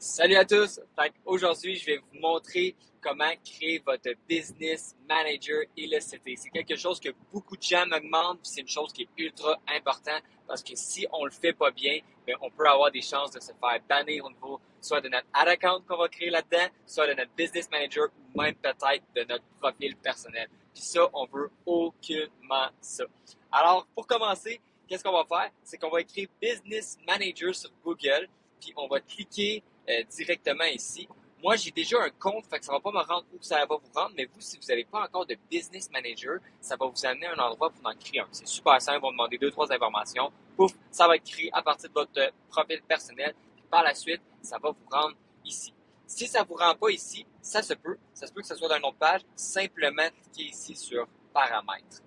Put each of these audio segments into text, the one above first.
Salut à tous! Aujourd'hui, je vais vous montrer comment créer votre business manager et le setter. C'est quelque chose que beaucoup de gens me demandent, puis c'est une chose qui est ultra importante parce que si on le fait pas bien, bien, on peut avoir des chances de se faire bannir au niveau soit de notre ad account qu'on va créer là-dedans, soit de notre business manager ou même peut-être de notre profil personnel. Puis ça, on veut aucunement ça. Alors, pour commencer, qu'est-ce qu'on va faire? C'est qu'on va écrire business manager sur Google, puis on va cliquer directement ici. Moi, j'ai déjà un compte, fait que ça va pas me rendre où ça va vous rendre, mais vous, si vous n'avez pas encore de business manager, ça va vous amener à un endroit pour en créer un. C'est super simple, on va demander 2-3 informations. Pouf, ça va être créé à partir de votre profil personnel. Puis par la suite, ça va vous rendre ici. Si ça vous rend pas ici, ça se peut que ce soit dans une autre page. Simplement cliquez ici sur paramètres.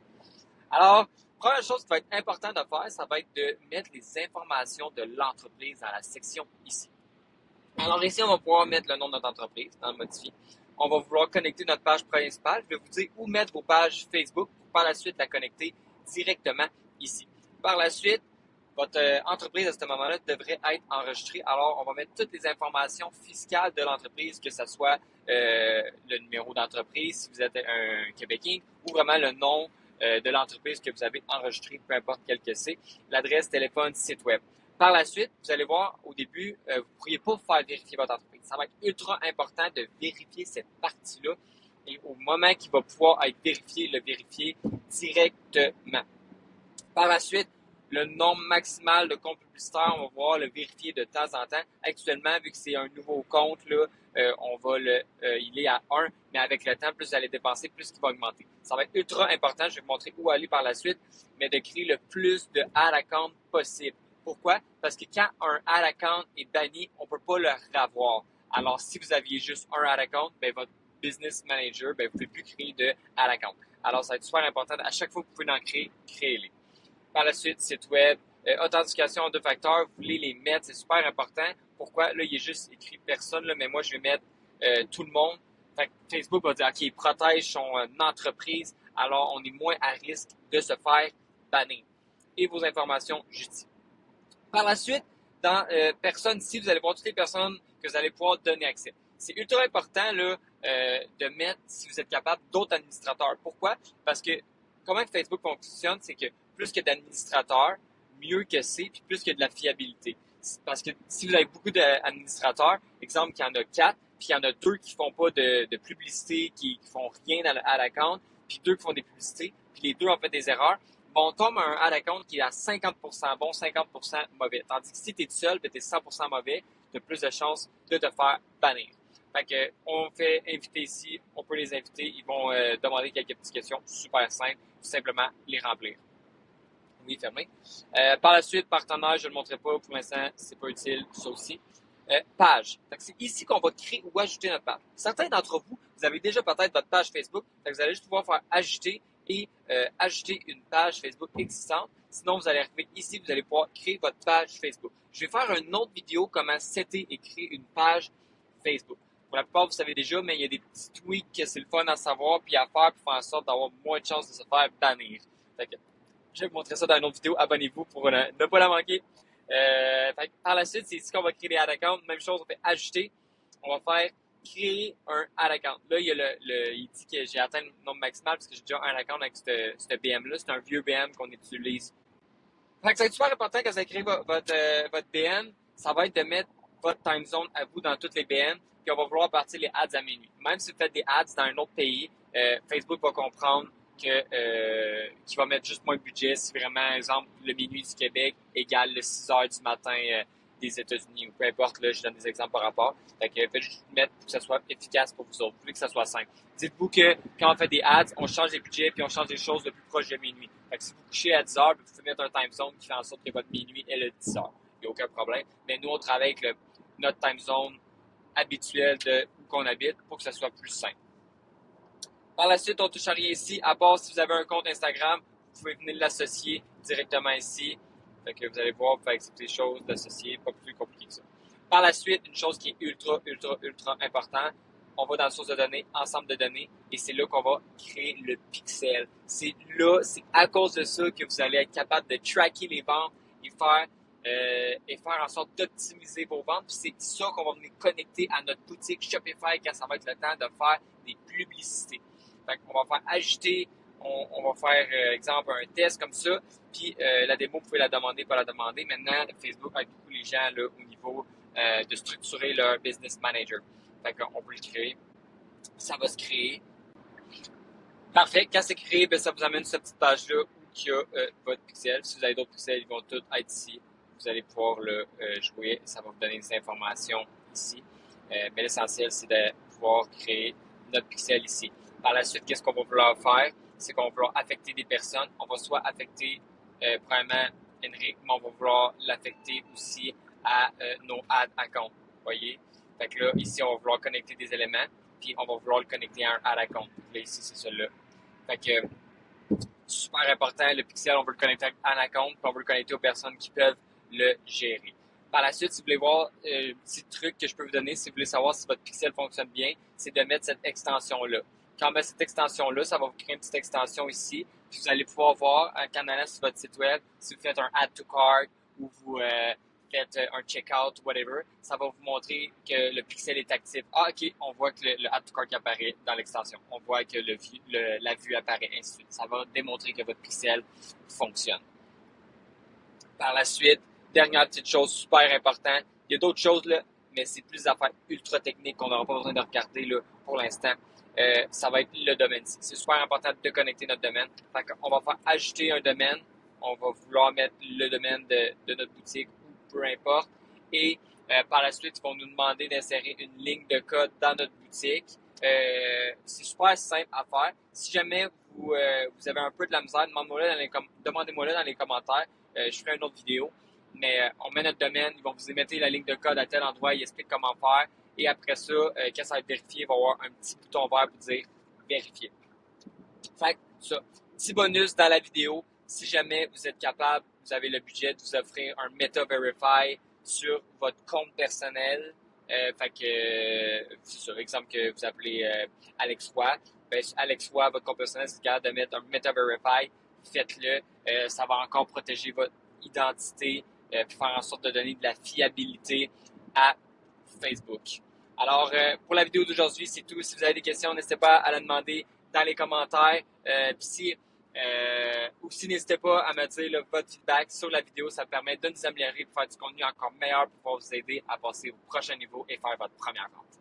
Alors, première chose qui va être importante de faire, ça va être de mettre les informations de l'entreprise dans la section ici. Alors ici, on va pouvoir mettre le nom de notre entreprise dans le modifier. On va vouloir connecter notre page principale. Je vais vous dire où mettre vos pages Facebook pour par la suite la connecter directement ici. Par la suite, votre entreprise à ce moment-là devrait être enregistrée. Alors, on va mettre toutes les informations fiscales de l'entreprise, que ce soit le numéro d'entreprise, si vous êtes un Québécois, ou vraiment le nom de l'entreprise que vous avez enregistré, peu importe quel que c'est, l'adresse, téléphone, site web. Par la suite, vous allez voir, au début, vous ne pourriez pas faire vérifier votre entreprise. Ça va être ultra important de vérifier cette partie-là et au moment qu'il va pouvoir être vérifié, le vérifier directement. Par la suite, le nombre maximal de comptes publicitaires, on va pouvoir le vérifier de temps en temps. Actuellement, vu que c'est un nouveau compte, là, il est à 1, mais avec le temps, plus vous allez dépenser, plus il va augmenter. Ça va être ultra important, je vais vous montrer où aller par la suite, mais de créer le plus de ad accounts possible. Pourquoi? Parce que quand un ad account est banni, on ne peut pas le revoir. Alors, si vous aviez juste un ad account, ben, votre business manager, ben, vous ne pouvez plus créer de ad account. Alors, ça va être super important. À chaque fois que vous pouvez en créer, créez-les. Par la suite, site web, authentification en 2 facteurs, vous voulez les mettre, c'est super important. Pourquoi? Là, il est juste écrit personne, là, mais moi, je vais mettre tout le monde. Fait que Facebook va dire, OK, il protège son entreprise, alors on est moins à risque de se faire bannir. Et vos informations justifiées. Par la suite, dans personnes ici, vous allez voir toutes les personnes que vous allez pouvoir donner accès. C'est ultra important là, de mettre, si vous êtes capable, d'autres administrateurs. Pourquoi? Parce que comment Facebook fonctionne, c'est que plus que d'administrateurs, mieux que c'est, puis plus que de la fiabilité. Parce que si vous avez beaucoup d'administrateurs, exemple qu'il y en a 4, puis il y en a 2 qui font pas de publicité, qui font rien à l'account, puis 2 qui font des publicités, puis les 2 ont fait des erreurs, on tombe un ad account qui est à 50% bon, 50% mauvais. Tandis que si tu es tout seul et tu es 100% mauvais, tu as plus de chances de te faire bannir. Fait que, on fait inviter ici, on peut les inviter, ils vont demander quelques petites questions super simples, tout simplement les remplir. Oui, fermé. Par la suite, partenaire, je ne le montrerai pas, pour l'instant, c'est pas utile, ça aussi. Page. C'est ici qu'on va créer ou ajouter notre page. Certains d'entre vous, vous avez déjà peut-être votre page Facebook, vous allez juste pouvoir faire ajouter et ajouter une page Facebook existante. Sinon, vous allez arriver ici, vous allez pouvoir créer votre page Facebook. Je vais faire une autre vidéo comment setter et créer une page Facebook. Pour la plupart, vous savez déjà, mais il y a des petits tweaks que c'est le fun à savoir puis à faire pour faire en sorte d'avoir moins de chances de se faire bannir. Fait que, je vais vous montrer ça dans une autre vidéo. Abonnez-vous pour ne pas la manquer. Par la suite, c'est ici qu'on va créer des ad accounts. Même chose, on fait ajouter. On va faire créer un ad account. Là, il dit que j'ai atteint le nombre maximal parce que j'ai déjà un account avec ce BM-là. C'est un vieux BM qu'on utilise. Fait que c'est super important quand vous allez créer votre BM. Ça va être de mettre votre time zone à vous dans toutes les BM. Puis on va vouloir partir les ads à minuit. Même si vous faites des ads dans un autre pays, Facebook va comprendre qu'il va mettre juste moins de budget si vraiment, exemple, le minuit du Québec égale le 6 heures du matin des États-Unis ou peu importe, là, je donne des exemples par rapport. Fait que faites juste mettre pour que ça soit efficace pour vous autres. Vous voulez que ça soit simple. Dites-vous que quand on fait des ads, on change les budgets puis on change les choses le plus proche de minuit. Fait que si vous couchez à 10 heures, vous pouvez mettre un time zone qui fait en sorte que votre minuit est le 10 heures. Il n'y a aucun problème. Mais nous, on travaille avec notre time zone habituel de où qu'on habite pour que ça soit plus simple. Par la suite, on touche à rien ici, à part si vous avez un compte Instagram, vous pouvez venir l'associer directement ici. Fait que vous allez voir, vous pouvez accepter les choses, l'associer, pas plus compliqué que ça. Par la suite, une chose qui est ultra importante, on va dans la source de données, ensemble de données, et c'est là qu'on va créer le pixel. C'est à cause de ça que vous allez être capable de tracker les ventes et faire et faire en sorte d'optimiser vos ventes. Puis c'est ça qu'on va venir connecter à notre boutique Shopify quand ça va être le temps de faire des publicités. Fait qu'on va faire ajouter, on va faire, exemple, un test comme ça, puis la démo, vous pouvez la demander, pas la demander. Maintenant, Facebook aide beaucoup les gens là, au niveau de structurer leur business manager. Fait qu'on peut le créer. Ça va se créer. Parfait. Quand c'est créé, ben, ça vous amène sur cette petite page-là où il y a votre pixel. Si vous avez d'autres pixels, ils vont tous être ici. Vous allez pouvoir le jouer. Ça va vous donner des informations ici. Mais l'essentiel, c'est de pouvoir créer notre pixel ici. Par la suite, qu'est-ce qu'on va vouloir faire? C'est qu'on va vouloir affecter des personnes. On va soit affecter, premièrement, Henrik, mais on va vouloir l'affecter aussi à nos ad accounts. Vous voyez? Fait que là, ici, on va vouloir connecter des éléments, puis on va vouloir le connecter à un ad account. Là, ici, c'est celui-là. Fait que, super important, le pixel, on veut le connecter à un account, puis on veut le connecter aux personnes qui peuvent le gérer. Par la suite, si vous voulez voir un petit truc que je peux vous donner, si vous voulez savoir si votre pixel fonctionne bien, c'est de mettre cette extension-là. Quand on met cette extension-là, ça va vous créer une petite extension ici, puis vous allez pouvoir voir quand on allant sur votre site web, si vous faites un add to cart ou vous faites un checkout, whatever, ça va vous montrer que le pixel est actif. Ah, ok, on voit que le add to cart apparaît dans l'extension. On voit que la vue apparaît, ainsi de suite. Ça va démontrer que votre pixel fonctionne. Par la suite, dernière petite chose super importante, il y a d'autres choses là, mais c'est plus des affaires ultra techniques qu'on n'aura pas besoin de regarder là, pour l'instant. Ça va être le domaine. C'est super important de connecter notre domaine. Fait qu'on va faire ajouter un domaine. On va vouloir mettre le domaine de notre boutique ou peu importe. Et par la suite, ils vont nous demander d'insérer une ligne de code dans notre boutique. C'est super simple à faire. Si jamais vous avez un peu de la misère, demandez-moi-le dans les commentaires. Je ferai une autre vidéo. Mais on met notre domaine, ils vont vous émettre la ligne de code à tel endroit, ils expliquent comment faire. Et après ça, quand ça va être vérifié, il va y avoir un petit bouton vert pour dire vérifier. Fait que ça, petit bonus dans la vidéo, si jamais vous êtes capable, vous avez le budget de vous offrir un Meta Verify sur votre compte personnel. Fait que, c'est ça, exemple que vous appelez Alex Roy. Ben, Alex Roy, votre compte personnel, c'est capable de mettre un Meta Verify, faites-le. Ça va encore protéger votre identité, puis faire en sorte de donner de la fiabilité à Facebook. Alors, pour la vidéo d'aujourd'hui, c'est tout. Si vous avez des questions, n'hésitez pas à la demander dans les commentaires. Puis aussi, n'hésitez pas à me dire là, votre feedback sur la vidéo. Ça permet de nous améliorer pour faire du contenu encore meilleur pour pouvoir vous aider à passer au prochain niveau et faire votre première vente.